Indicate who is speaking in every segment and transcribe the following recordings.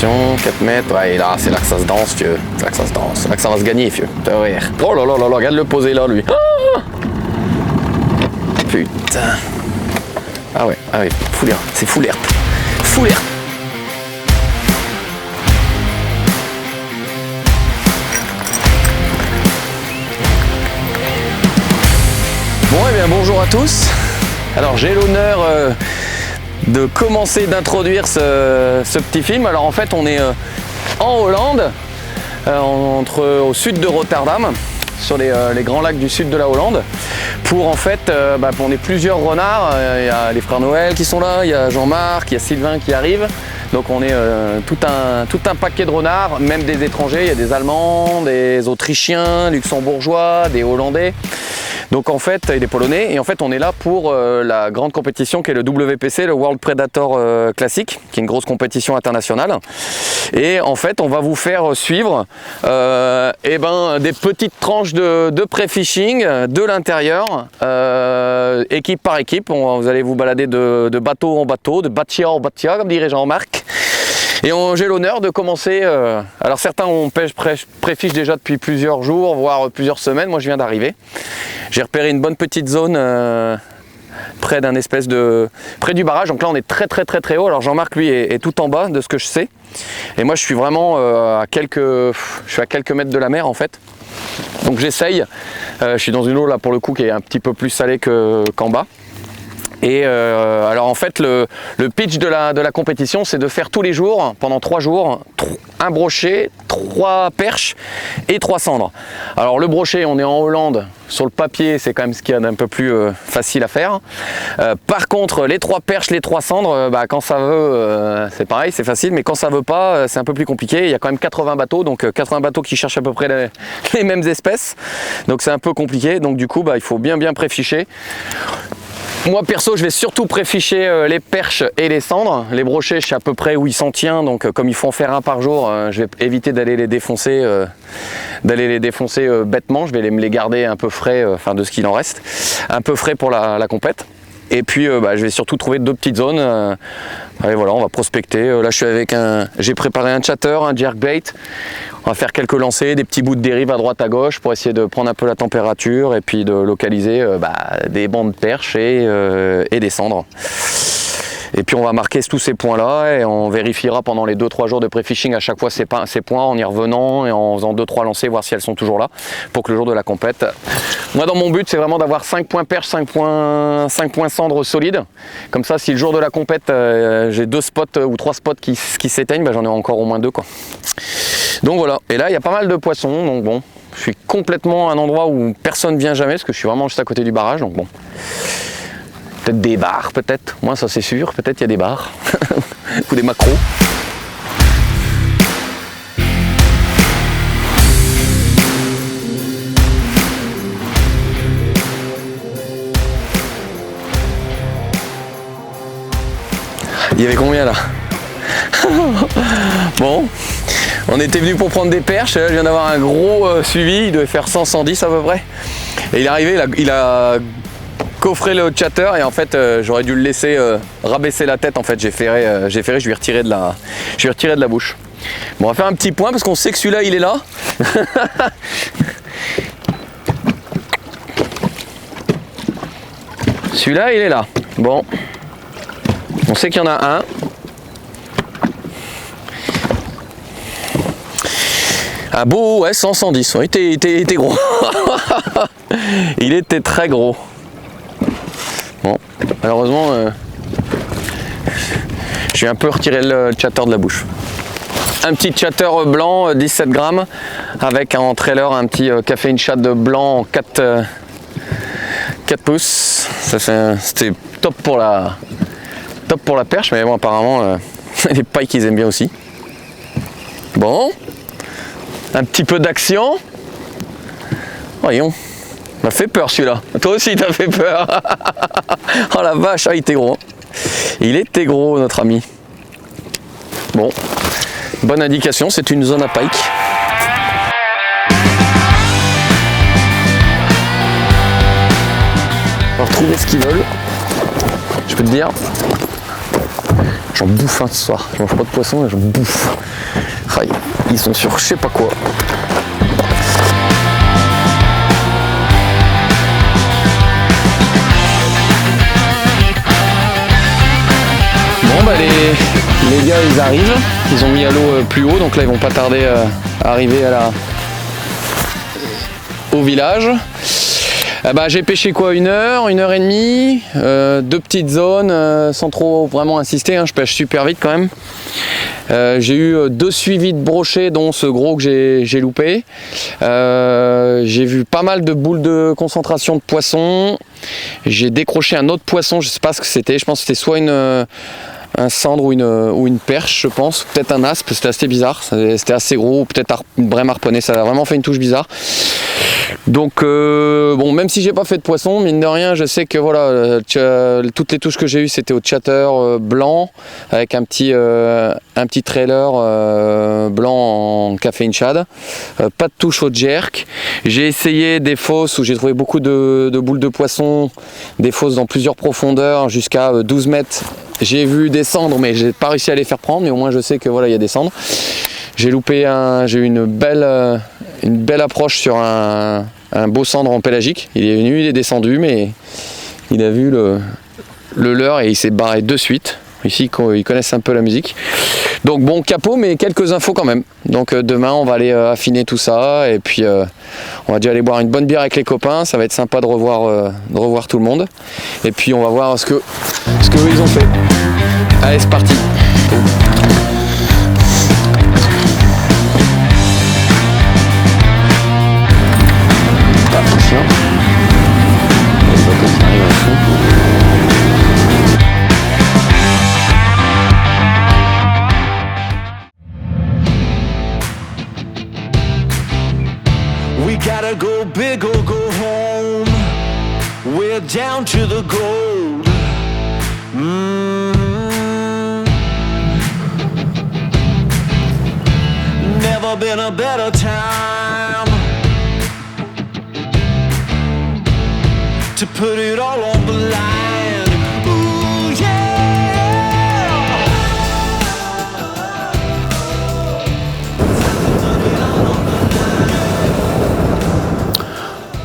Speaker 1: Attention, 4 mètres, ouais, là, c'est là que ça se danse, vieux. C'est là que ça se danse, c'est là que ça va se gagner, vieux. Oh là là là là, regarde le poser là, lui. Ah putain. Ah ouais, full air, c'est full air. Full air. Bon, et bien bonjour à tous. Alors j'ai l'honneur de commencer d'introduire ce petit film. Alors en fait on est en Hollande, au sud de Rotterdam, sur les grands lacs du sud de la Hollande, pour en fait, on est plusieurs renards. Il y a les frères Noël qui sont là, il y a Jean-Marc, il y a Sylvain qui arrive. Donc on est tout un paquet de renards, même des étrangers. Il y a des Allemands, des Autrichiens, Luxembourgeois, des Hollandais. Donc en fait, et des Polonais. Et en fait, on est là pour la grande compétition qui est le WPC, le World Predator Classic, qui est une grosse compétition internationale. Et en fait, on va vous faire suivre des petites tranches de pré-fishing de l'intérieur, équipe par équipe. Vous allez vous balader de bateau en bateau, de bâtiment en bâtiment, comme dirait Jean-Marc. Et j'ai l'honneur de commencer, alors certains on pré-fiche déjà depuis plusieurs jours, voire plusieurs semaines. Moi je viens d'arriver. J'ai repéré une bonne petite zone près du barrage. Donc là on est très haut. Alors Jean-Marc lui est tout en bas de ce que je sais. Et moi je suis vraiment à quelques mètres de la mer en fait. Donc j'essaye. Je suis dans une eau là pour le coup qui est un petit peu plus salée qu'en bas. Et alors en fait le pitch de la compétition c'est de faire tous les jours, pendant 3 jours, un brochet, 3 perches et 3 cendres. Alors le brochet, on est en Hollande, sur le papier c'est quand même ce qu'il y a d'un peu plus facile à faire. Par contre les 3 perches, les 3 cendres, quand ça veut c'est pareil, c'est facile, mais quand ça veut pas c'est un peu plus compliqué. Il y a quand même 80 bateaux, donc 80 bateaux qui cherchent à peu près les mêmes espèces, donc c'est un peu compliqué. Donc du coup il faut bien pré-ficher. Moi perso je vais surtout pré-ficher les perches et les cendres. Les brochets je sais à peu près où ils s'en tiennent, donc comme il faut en faire un par jour, je vais éviter d'aller les défoncer bêtement. Je vais me les garder un peu frais, de ce qu'il en reste, un peu frais pour la compète. Et puis je vais surtout trouver 2 petites zones. Allez voilà, on va prospecter. Là je suis j'ai préparé un chatter, un jerkbait. On va faire quelques lancers, des petits bouts de dérive à droite à gauche pour essayer de prendre un peu la température et puis de localiser des bancs de perches et des cendres. Et puis on va marquer tous ces points là et on vérifiera pendant les 2-3 jours de pré-fishing à chaque fois ces points en y revenant et en faisant 2-3 lancers, voir si elles sont toujours là pour que le jour de la compète. Moi dans mon but c'est vraiment d'avoir 5 points perche, 5 points cendres solides. Comme ça si le jour de la compète j'ai 2 spots ou 3 spots qui s'éteignent, j'en ai encore au moins 2 quoi. Donc voilà, et là il y a pas mal de poissons, donc bon, je suis complètement à un endroit où personne ne vient jamais parce que je suis vraiment juste à côté du barrage, donc bon. Peut-être des bars, peut-être, moi ça c'est sûr, peut-être il y a des bars, ou des maquereaux. Il y avait combien là? Bon, on était venu pour prendre des perches, là, je viens d'avoir un gros suivi, il devait faire 100-110 à peu près. Et il est arrivé, il a coffré le chatter et en fait j'aurais dû le laisser rabaisser la tête. En fait j'ai ferré, je lui ai retiré de la bouche. Bon, on va faire un petit point parce qu'on sait que celui-là il est là. Celui-là il est là. Bon, on sait qu'il y en a un. Un beau 110, il était gros. Il était très gros. Bon, malheureusement, j'ai un peu retiré le chatter de la bouche. Un petit chatter blanc, 17 grammes, avec en trailer un petit café chat de blanc en 4 pouces. C'était top pour la perche, mais bon, apparemment, les pailles qu'ils aiment bien aussi. Bon, un petit peu d'action. Voyons. M'a fait peur celui-là. Toi aussi t'as fait peur. Oh la vache, il était gros. Il était gros notre ami. Bon, bonne indication, c'est une zone à pike. On va retrouver ce qu'ils veulent. Je peux te dire. J'en bouffe ce soir. Je mange pas de poisson et j'en bouffe. Ah, ils sont sur je sais pas quoi. Bon bah les gars ils arrivent. Ils ont mis à l'eau plus haut, donc là ils vont pas tarder à arriver au village. J'ai pêché quoi, 1 heure, 1 heure et demie, 2 petites zones sans trop vraiment insister, hein, je pêche super vite quand même. J'ai eu 2 suivis de brochets dont ce gros que j'ai loupé. J'ai vu pas mal de boules de concentration de poissons. J'ai décroché un autre poisson, je sais pas ce que c'était, je pense que c'était soit un cendre ou une perche, je pense, peut-être un aspe, c'était assez bizarre, c'était assez gros, ou peut-être une vraie harponnée, ça a vraiment fait une touche bizarre. Donc bon, même si j'ai pas fait de poisson, mine de rien, je sais que voilà, toutes les touches que j'ai eues c'était au chatter blanc avec un petit trailer blanc en caféine shad, pas de touche au jerk. J'ai essayé des fosses où j'ai trouvé beaucoup de boules de poisson, des fosses dans plusieurs profondeurs jusqu'à 12 mètres. J'ai vu des cendres, mais j'ai pas réussi à les faire prendre, mais au moins je sais que voilà, il y a des cendres. J'ai eu une belle approche sur un beau cendre en pélagique. Il est venu, il est descendu, mais il a vu le leurre et il s'est barré de suite. Ici, ils connaissent un peu la musique. Donc bon, capot, mais quelques infos quand même. Donc demain, on va aller affiner tout ça. Et puis, on va déjà aller boire une bonne bière avec les copains. Ça va être sympa de revoir tout le monde. Et puis, on va voir ce que eux, ils ont fait. Allez, c'est parti.
Speaker 2: We gotta go big or go home. We're down to the gold. Never been a better time to put it all on the line. Ooh, yeah.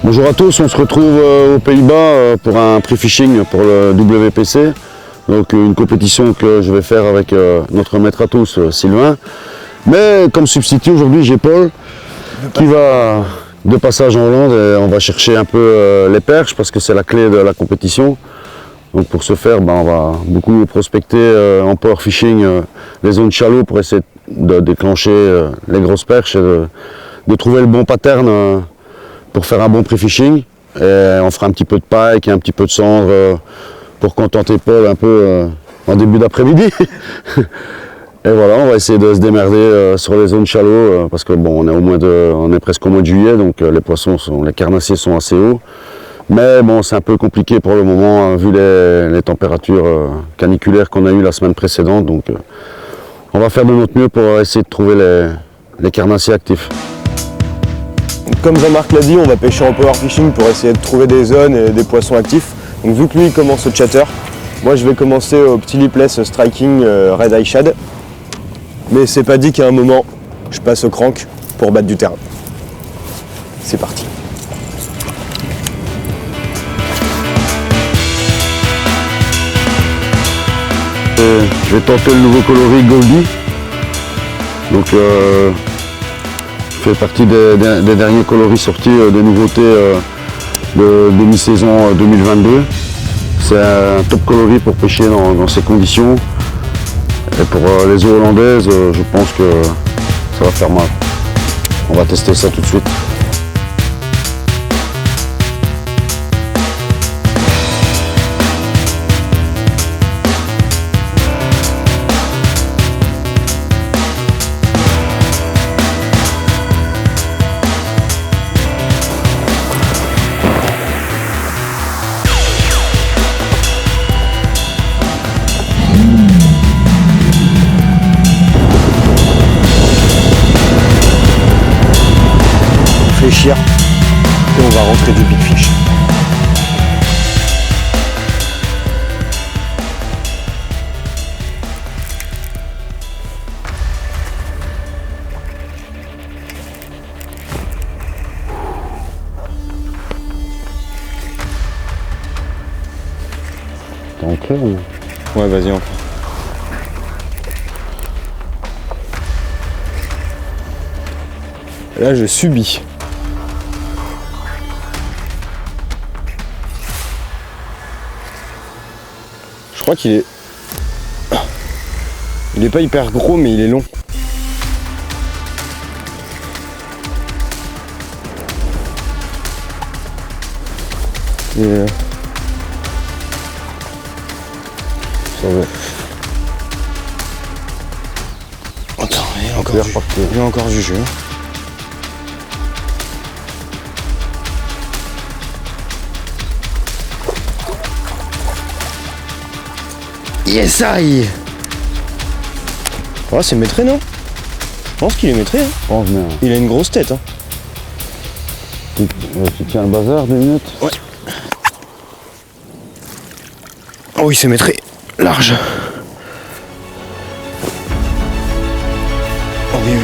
Speaker 3: Bonjour à tous, on se retrouve aux Pays-Bas pour un pré-fishing pour le WPC. Donc une compétition que je vais faire avec notre maître à tous, Sylvain. Mais comme substitut aujourd'hui j'ai Paul qui va de passage en Hollande et on va chercher un peu les perches parce que c'est la clé de la compétition. Donc pour ce faire, on va beaucoup prospecter en power fishing les zones shallow pour essayer de déclencher les grosses perches et de trouver le bon pattern pour faire un bon pré-fishing. Et on fera un petit peu de pike et un petit peu de cendre pour contenter Paul un peu en début d'après-midi. Et voilà, on va essayer de se démerder sur les zones shallow parce que bon, on est presque au mois de juillet, donc les carnassiers sont assez hauts. Mais bon, c'est un peu compliqué pour le moment vu les températures caniculaires qu'on a eues la semaine précédente. Donc on va faire de notre mieux pour essayer de trouver les carnassiers actifs.
Speaker 4: Comme Jean-Marc l'a dit, on va pêcher en power fishing pour essayer de trouver des zones et des poissons actifs. Donc vu que lui il commence au chatter, moi je vais commencer au petit lipless striking red eye shad. Mais c'est pas dit qu'à un moment je passe au crank pour battre du terrain. C'est parti.
Speaker 3: Je vais tenter le nouveau coloris Goldie. Donc fait partie des derniers coloris sortis des nouveautés de mi-saison 2022. C'est un top coloris pour pêcher dans ces conditions. Et pour les eaux hollandaises, je pense que ça va faire mal. On va tester ça tout de suite.
Speaker 4: Et on va rentrer du big fish.
Speaker 3: T'es entré ou...
Speaker 4: Ouais, vas-y, on fait. Là, je subis. Je crois qu'il est... Il est pas hyper gros, mais il est long. Et...
Speaker 3: Ça va.
Speaker 4: Attends, il y a
Speaker 3: Encore du...
Speaker 4: Il y a encore du jeu. Yes, aïe. Oh, c'est maîtré, non? Je pense qu'il est maîtré. Hein.
Speaker 3: Je pense bien.
Speaker 4: Il a une grosse tête. Hein.
Speaker 3: Tu tiens le bazar 2 minutes?
Speaker 4: Ouais. Oh oui, c'est maîtré. Large. Oh oui, oui.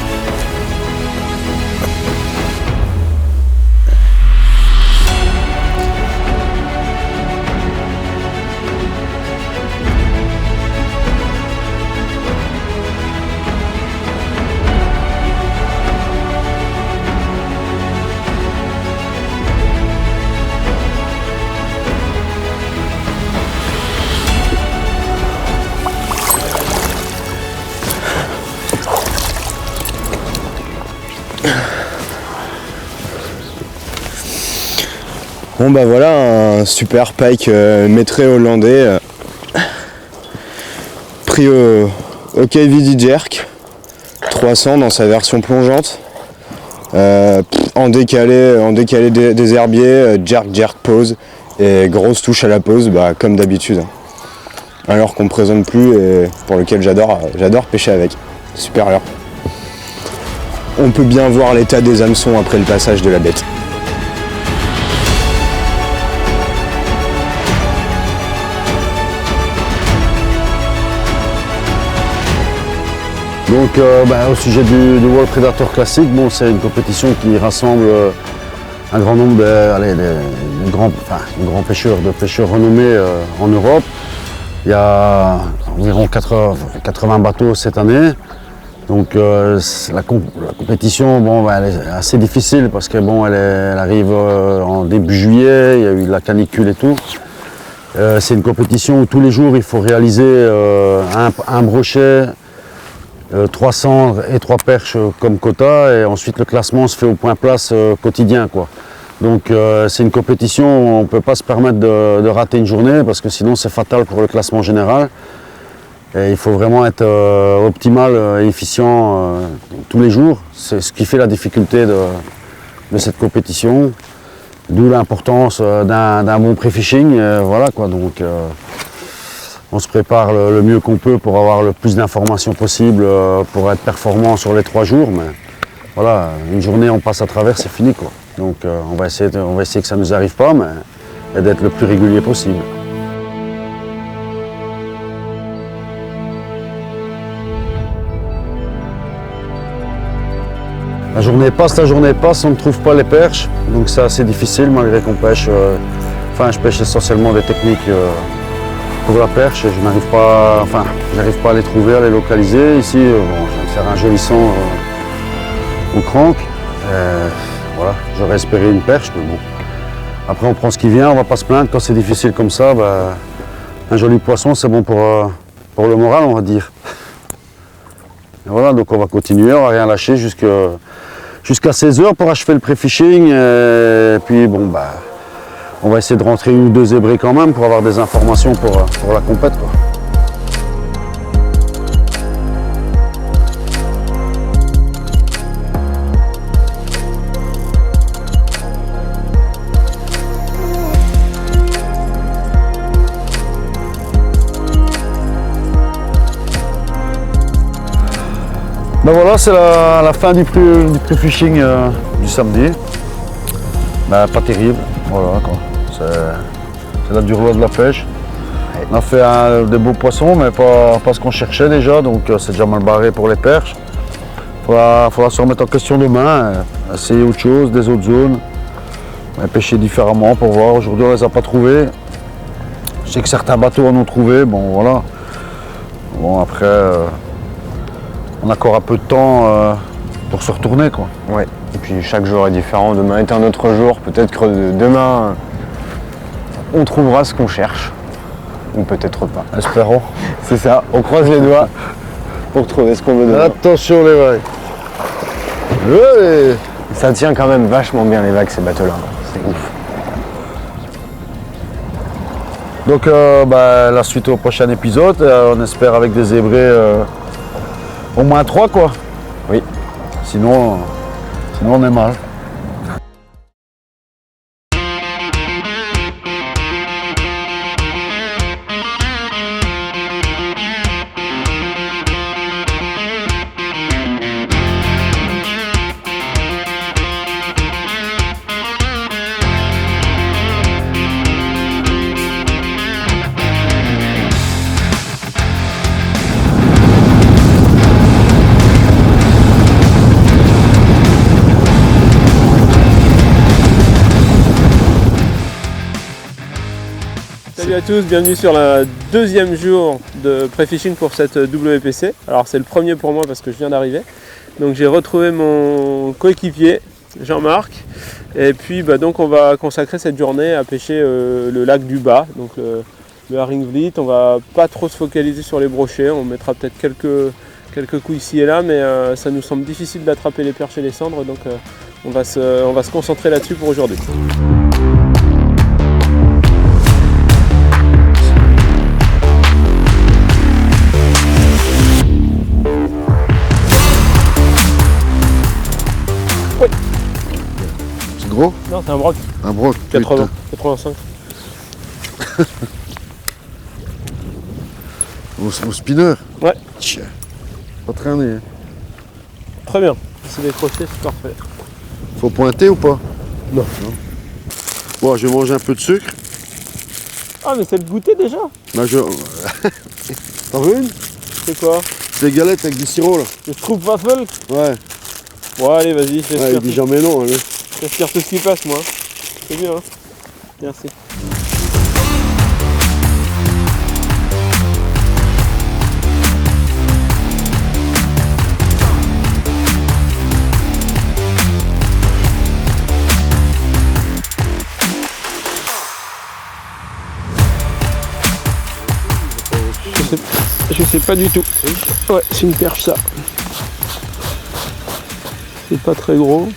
Speaker 4: Bon bah voilà un super pike maîtré hollandais pris au KVD Jerk 300 dans sa version plongeante en décalé des herbiers, jerk pose et grosse touche à la pose comme d'habitude. Alors qu'on ne présente plus et pour lequel j'adore pêcher avec. Super leurre. On peut bien voir l'état des hameçons après le passage de la bête.
Speaker 3: Donc au sujet du World Predator Classic, bon, c'est une compétition qui rassemble un grand nombre de grands pêcheurs renommés en Europe. Il y a environ 80 bateaux cette année. Donc la compétition, bon, elle est assez difficile parce que bon, elle arrive en début juillet, il y a eu de la canicule et tout. C'est une compétition où tous les jours il faut réaliser un brochet, 3 cendres et 3 perches comme quota, et ensuite le classement se fait au point place quotidien, quoi. Donc c'est une compétition où on ne peut pas se permettre de rater une journée parce que sinon c'est fatal pour le classement général. Et il faut vraiment être optimal et efficient tous les jours. C'est ce qui fait la difficulté de cette compétition. D'où l'importance d'un bon pré-fishing. Voilà, quoi. Donc on se prépare le mieux qu'on peut pour avoir le plus d'informations possible pour être performant sur les 3 jours. Mais voilà, une journée on passe à travers, c'est fini, quoi. Donc on va essayer que ça ne nous arrive pas, mais et d'être le plus régulier possible. La journée passe, on ne trouve pas les perches, donc c'est assez difficile malgré qu'on pêche. Je pêche essentiellement des techniques pour la perche et je n'arrive pas, à les trouver, à les localiser. Ici, je viens de faire un joli son au crank. Voilà, j'aurais espéré une perche, mais bon. Après, on prend ce qui vient, on ne va pas se plaindre. Quand c'est difficile comme ça, un joli poisson, c'est bon pour le moral, on va dire. Et voilà, donc on va continuer, on va rien lâcher jusqu'à 16 h pour achever le pré-fishing. Et puis bon, on va essayer de rentrer 1 ou 2 zébrés quand même pour avoir des informations pour la compète, quoi. Ben voilà, c'est la fin du pré-fishing du samedi. Pas terrible, voilà, quoi. C'est la dure loi de la pêche. On a fait des beaux poissons, mais pas ce qu'on cherchait déjà, donc c'est déjà mal barré pour les perches. Il faudra se remettre en question demain, essayer autre chose, des autres zones, pêcher différemment pour voir. Aujourd'hui on ne les a pas trouvés. Je sais que certains bateaux en ont trouvé, bon voilà. Bon après, on a encore un peu de temps pour se retourner quoi.
Speaker 4: Ouais, et puis chaque jour est différent, demain est un autre jour, peut-être que demain on trouvera ce qu'on cherche, ou peut-être pas.
Speaker 3: Espérons.
Speaker 4: C'est ça, on croise les doigts pour trouver ce qu'on veut demain.
Speaker 3: Attention les vagues. Ouais.
Speaker 4: Ça tient quand même vachement bien les vagues ces bateaux-là, c'est ouf.
Speaker 3: Donc la suite au prochain épisode, on espère avec des zébrés au moins 3 quoi.
Speaker 4: Oui.
Speaker 3: Sinon on est mal.
Speaker 5: Salut à tous, bienvenue sur le deuxième jour de pré-fishing pour cette WPC. Alors c'est le premier pour moi parce que je viens d'arriver. Donc j'ai retrouvé mon coéquipier Jean-Marc et puis donc on va consacrer cette journée à pêcher le lac du Bas, donc le Haringvliet. On va pas trop se focaliser sur les brochets, on mettra peut-être quelques coups ici et là, mais ça nous semble difficile d'attraper les perches et les cendres, donc on va se concentrer là-dessus pour aujourd'hui.
Speaker 3: Gros?
Speaker 5: Non, c'est un broc.
Speaker 3: Un broc.
Speaker 5: 80, 85.
Speaker 3: Au spinner?
Speaker 5: Ouais.
Speaker 3: Tiens. Pas traîner.
Speaker 5: Très bien. C'est décroché, c'est parfait.
Speaker 3: Faut pointer ou pas?
Speaker 5: Non.
Speaker 3: Bon, je vais manger un peu de sucre.
Speaker 5: Ah, mais c'est le goûter déjà?
Speaker 3: Bah, T'en veux une?
Speaker 5: C'est quoi?
Speaker 3: C'est des galettes avec du sirop là.
Speaker 5: Le Stroopwafel?
Speaker 3: Ouais.
Speaker 5: Bon, allez, vas-y,
Speaker 3: Ouais, il
Speaker 5: j'espère
Speaker 3: dit jamais non. Allez.
Speaker 5: tout ce qui passe, moi. C'est bien, hein? Merci. Je sais pas du tout. Ouais, c'est une perche ça. C'est pas très gros.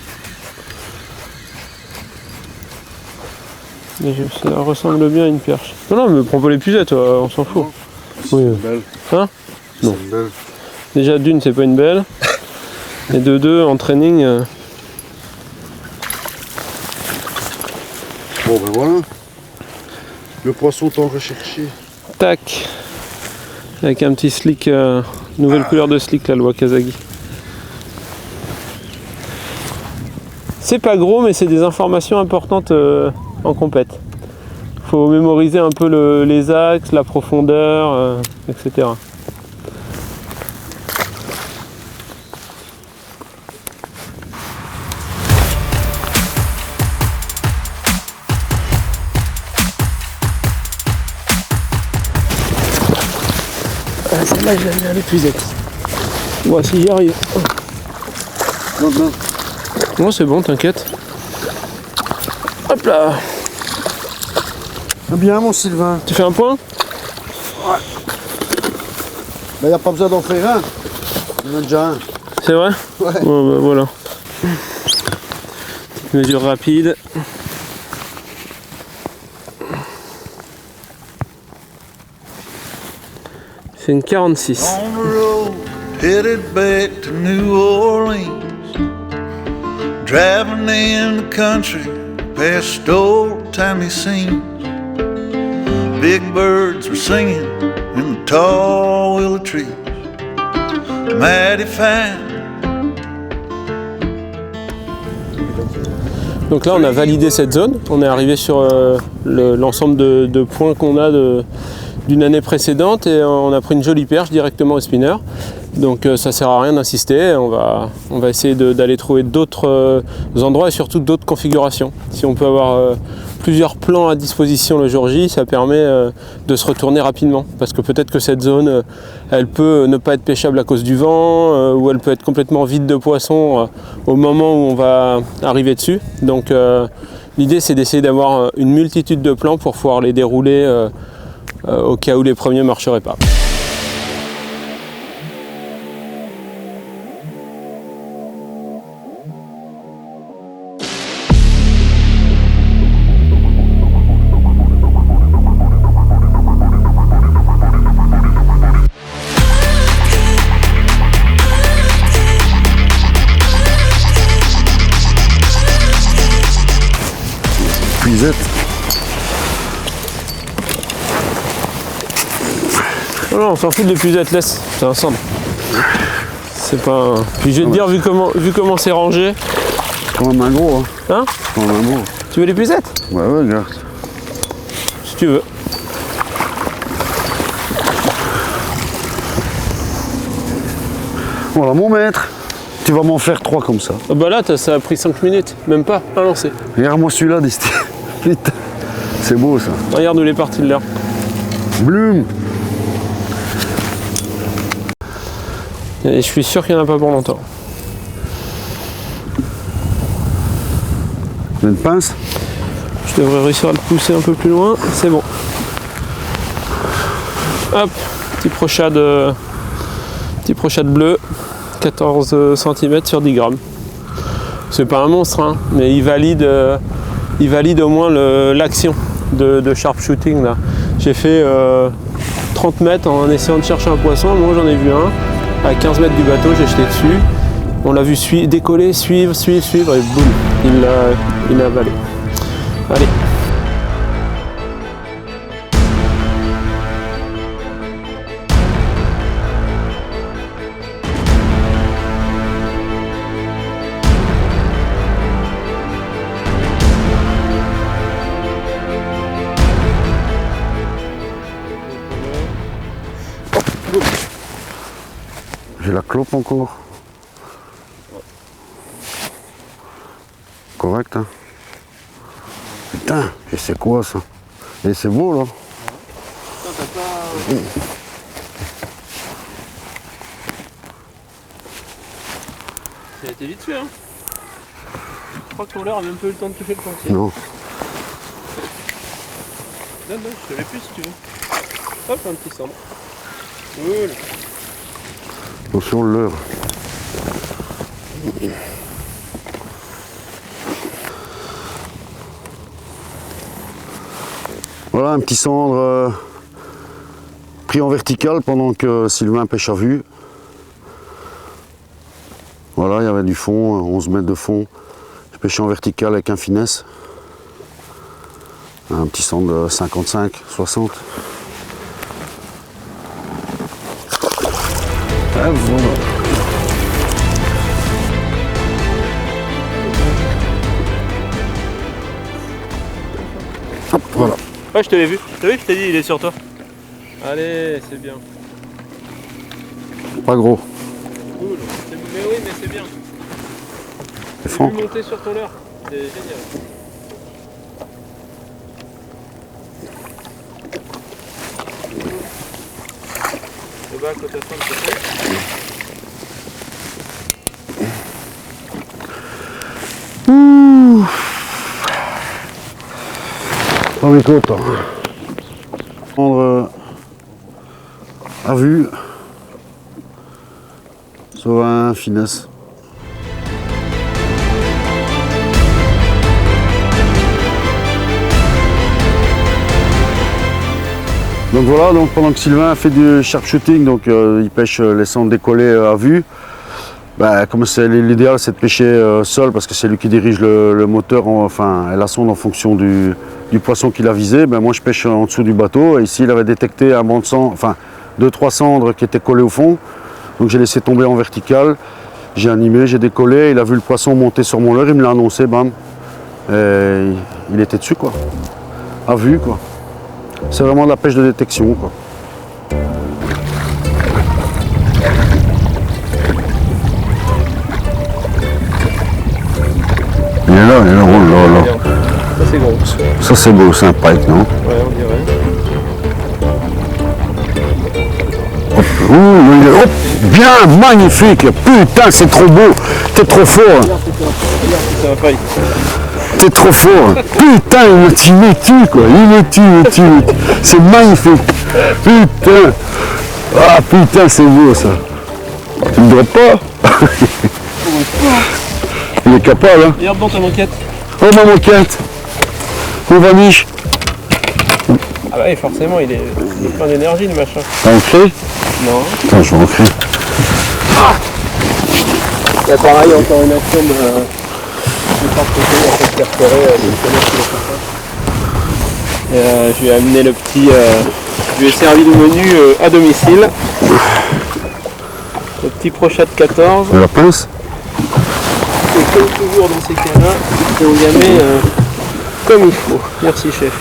Speaker 5: Mais ça ressemble bien à une perche. Non, mais prends pas l'épuisette, on s'en fout.
Speaker 3: C'est une belle.
Speaker 5: Hein?
Speaker 3: C'est
Speaker 5: Non.
Speaker 3: une belle.
Speaker 5: Déjà d'une, c'est pas une belle. Et de deux, en training.
Speaker 3: Bon ben voilà. Le poisson tant recherché.
Speaker 5: Tac. Avec un petit slick, nouvelle couleur de slick, la loi Kazagi. C'est pas gros, mais c'est des informations importantes en compète. Faut mémoriser un peu les axes, la profondeur, etc. Celle-là, je l'aime bien l'épuisette. Bon, si j'y arrive.
Speaker 3: Non, non.
Speaker 5: Bon, c'est bon, t'inquiète. Hop là.
Speaker 3: Bien mon Sylvain.
Speaker 5: Tu fais un point?
Speaker 3: Ben y a pas besoin d'en faire un. Il y en a déjà un.
Speaker 5: C'est vrai?
Speaker 3: Ouais.
Speaker 5: Bon, bah, voilà. Petite mesure rapide. C'est une 46.
Speaker 2: On the road, headed back to New Orleans. Driving in the country, past old-timey scenes. Big birds were singing in the tall willow trees. Mighty fine.
Speaker 5: Donc là, on a validé cette zone. On est arrivé sur l'ensemble de points qu'on a d'une année précédente et on a pris une jolie perche directement au spinner. Donc ça sert à rien d'insister, on va essayer d'aller trouver d'autres endroits et surtout d'autres configurations. Si on peut avoir plusieurs plans à disposition le jour J, ça permet de se retourner rapidement. Parce que peut-être que cette zone, elle peut ne pas être pêchable à cause du vent, ou elle peut être complètement vide de poissons au moment où on va arriver dessus. Donc l'idée c'est d'essayer d'avoir une multitude de plans pour pouvoir les dérouler au cas où les premiers ne marcheraient pas. Non, on s'en fout de l'épuisette, laisse, c'est un cendre. C'est pas. Puis je vais te dire, vu comment c'est rangé.
Speaker 3: Quand même un gros, hein.
Speaker 5: Hein?
Speaker 3: Quand même un gros.
Speaker 5: Tu veux l'épuisette?
Speaker 3: Ouais, regarde.
Speaker 5: Si tu veux.
Speaker 3: Voilà mon maître. Tu vas m'en faire 3 comme ça.
Speaker 5: Ah bah là, ça a pris 5 minutes, même pas, un lancé.
Speaker 3: Regarde-moi celui-là, Disty. Putain, c'est beau ça.
Speaker 5: Regarde où il est parti de l'air.
Speaker 3: Bloom.
Speaker 5: Et je suis sûr qu'il n'y en a pas pour longtemps.
Speaker 3: Une pince.
Speaker 5: Je devrais réussir à le pousser un peu plus loin, c'est bon. Hop, petit prochade bleu, 14 cm sur 10 grammes. C'est pas un monstre, hein, mais il valide au moins l'action de sharpshooting là. J'ai fait 30 mètres en essayant de chercher un poisson. Moi j'en ai vu un à 15 mètres du bateau, j'ai jeté dessus. On l'a vu décoller, suivre et boum, il l'a avalé. Allez.
Speaker 3: J'ai la clope encore. Correct, hein. Putain, et c'est quoi ça? Et c'est beau là.
Speaker 5: Ça a été vite fait, hein. Je crois que ton leurre a même pas eu le temps de toucher le plantier.
Speaker 3: Non.
Speaker 5: Non, je te l'ai plus si tu veux. Hop, un petit cendre. Cool.
Speaker 3: Attention le leurre. Voilà un petit cendre pris en vertical pendant que Sylvain pêche à vue. Voilà, il y avait du fond, 11 mètres de fond. Je pêchais en vertical avec un finesse. Un petit cendre de 55, 60. Ah, voilà. Hop, voilà.
Speaker 5: Ouais, je te l'ai vu. T'as vu, je t'ai dit, il est sur toi. Allez, c'est bien.
Speaker 3: Pas gros.
Speaker 5: Cool. Mais oui, mais c'est bien.
Speaker 3: C'est franc.
Speaker 5: J'ai vu monter sur ton leurre. C'est génial. Le bas, côté fin de côté.
Speaker 3: On est content. Prendre à vue sur un finesse. Donc voilà, donc pendant que Sylvain fait du sharpshooting, donc il pêche les cendres décollées à vue. Bah, comme c'est l'idéal, c'est de pêcher seul parce que c'est lui qui dirige le moteur, et la sonde en fonction du poisson qu'il a visé. Ben, moi, je pêche en dessous du bateau et ici, il avait détecté un banc de cendres, 2-3 cendres qui étaient collées au fond. Donc j'ai laissé tomber en vertical, j'ai animé, j'ai décollé. Il a vu le poisson monter sur mon leurre, il me l'a annoncé, bam. Et il était dessus, quoi. À vue, quoi. C'est vraiment de la pêche de détection, quoi. Il est là, oh là là.
Speaker 5: Regarde. Ça c'est gros.
Speaker 3: Ça c'est beau, c'est un pike, non?
Speaker 5: Ouais, on dirait.
Speaker 3: Hop, bien, magnifique. Putain, c'est trop beau. T'es trop fort.
Speaker 5: C'est un paille.
Speaker 3: T'es trop fort. Putain, il me tue, quoi. Il me tue. C'est magnifique. Putain. Ah, putain, c'est beau, ça. Tu me droppes pas? Il est capable, hein.
Speaker 5: Regarde dans ta moquette.
Speaker 3: Oh, ma moquette. Où va Mich?
Speaker 5: Ah bah oui, forcément, il est plein d'énergie le machin.
Speaker 3: T'as ancré?
Speaker 5: Non.
Speaker 3: Attends, je vais ancrer.
Speaker 5: Là pareil, encore une action de porte-côté à faire perforer je lui ai amené le petit... je lui ai servi le menu à domicile. Le petit Prochat 14.
Speaker 3: Et la pince?
Speaker 5: Et comme toujours dans ces cas-là, c'est engamé comme il faut. Merci chef.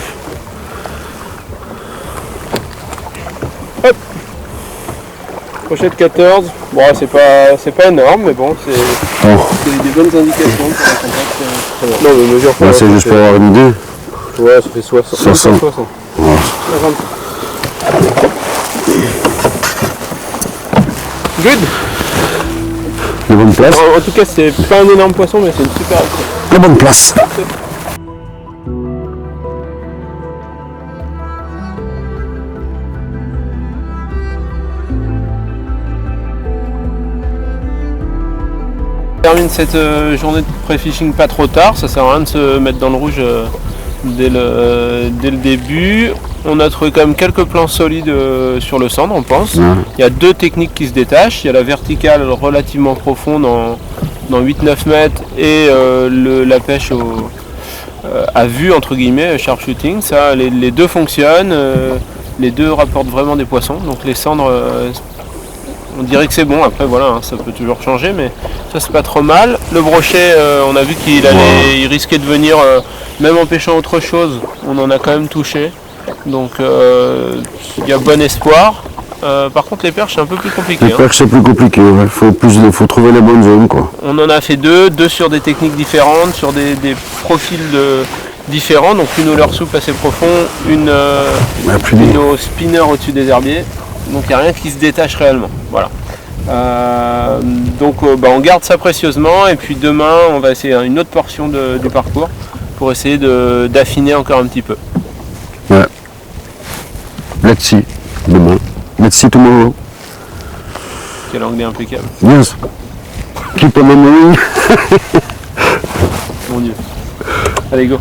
Speaker 5: Hop. Pochette 14. Bon, c'est pas énorme, mais bon, c'est des bonnes indications pour la contact. Non, mais mesure pas.
Speaker 3: Là, c'est juste pour avoir une idée.
Speaker 5: Ouais, ça fait 60.
Speaker 3: 60.
Speaker 5: 60.
Speaker 3: Ouais.
Speaker 5: 60. Good.
Speaker 3: La bonne place.
Speaker 5: En tout cas, c'est pas un énorme poisson, mais c'est une super action.
Speaker 3: La bonne place.
Speaker 5: On termine cette journée de pré-fishing pas trop tard, ça sert à rien de se mettre dans le rouge dès le début. On a trouvé quand même quelques plans solides sur le cendre, on pense.
Speaker 3: Ouais.
Speaker 5: Il y a deux techniques qui se détachent. Il y a la verticale relativement profonde dans 8-9 mètres et la pêche à vue, entre guillemets, sharpshooting. Ça, les deux fonctionnent, les deux rapportent vraiment des poissons. Donc les cendres, on dirait que c'est bon. Après voilà, hein, ça peut toujours changer, mais ça c'est pas trop mal. Le brochet, on a vu il risquait de venir, même en pêchant autre chose, on en a quand même touché. Donc il y a bon espoir. Par contre les perches c'est un peu plus compliqué.
Speaker 3: Les perches c'est plus compliqué, ouais. Faut trouver les bonnes zones, quoi.
Speaker 5: On en a fait deux sur des techniques différentes, sur des profils différents. Donc une au leurre souple assez profond, une au spinner au-dessus des herbiers. Donc il n'y a rien qui se détache réellement. Voilà. On garde ça précieusement et puis demain on va essayer une autre portion du parcours pour essayer d'affiner encore un petit peu.
Speaker 3: Ouais. Let's see, demain. Let's see tomorrow.
Speaker 5: Quel anglais impeccable.
Speaker 3: Yes. Keep on moving.
Speaker 5: Mon Dieu. Allez go.